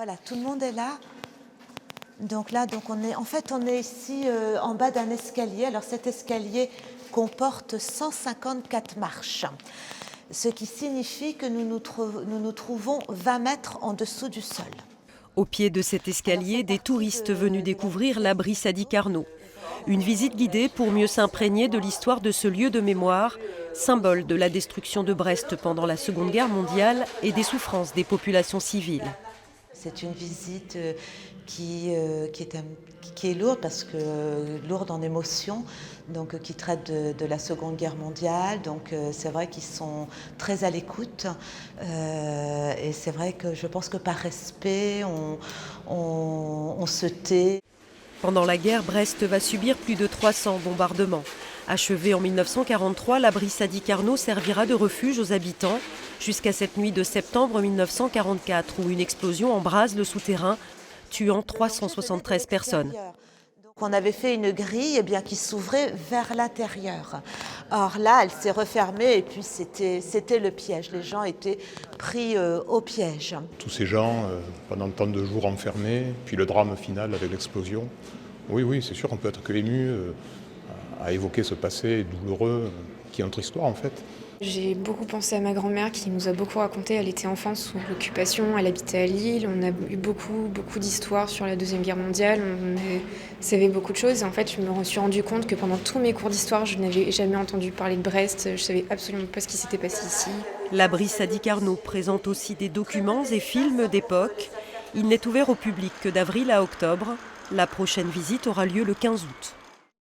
Voilà, tout le monde est là. Donc là, on est ici en bas d'un escalier. Alors cet escalier comporte 154 marches, ce qui signifie que nous nous trouvons 20 mètres en dessous du sol. Au pied de cet escalier, des touristes venus découvrir l'abri Sadi Carnot. Une visite guidée pour mieux s'imprégner de l'histoire de ce lieu de mémoire, symbole de la destruction de Brest pendant la Seconde Guerre mondiale et des souffrances des populations civiles. C'est une visite qui est lourde, parce que lourde en émotions, donc qui traite de la Seconde Guerre mondiale. Donc c'est vrai qu'ils sont très à l'écoute, et c'est vrai que je pense que par respect, on se tait. Pendant la guerre, Brest va subir plus de 300 bombardements. Achevé en 1943, l'abri Sadi Carnot servira de refuge aux habitants jusqu'à cette nuit de septembre 1944 où une explosion embrase le souterrain, tuant 373 personnes. On avait fait une grille qui s'ouvrait vers l'intérieur. Or là, elle s'est refermée et puis c'était le piège. Les gens étaient pris au piège. Tous ces gens, pendant tant de jours enfermés, puis le drame final avec l'explosion. Oui, c'est sûr, on peut être que ému à évoquer ce passé douloureux qui est notre histoire en fait. J'ai beaucoup pensé à ma grand-mère qui nous a beaucoup raconté. Elle était enfant sous l'occupation, elle habitait à Lille. On a eu beaucoup d'histoires sur la Deuxième Guerre mondiale. On savait beaucoup de choses. Et en fait, je me suis rendu compte que pendant tous mes cours d'histoire, je n'avais jamais entendu parler de Brest. Je savais absolument pas ce qui s'était passé ici. L'abri Sadi Carnot présente aussi des documents et films d'époque. Il n'est ouvert au public que d'avril à octobre. La prochaine visite aura lieu le 15 août.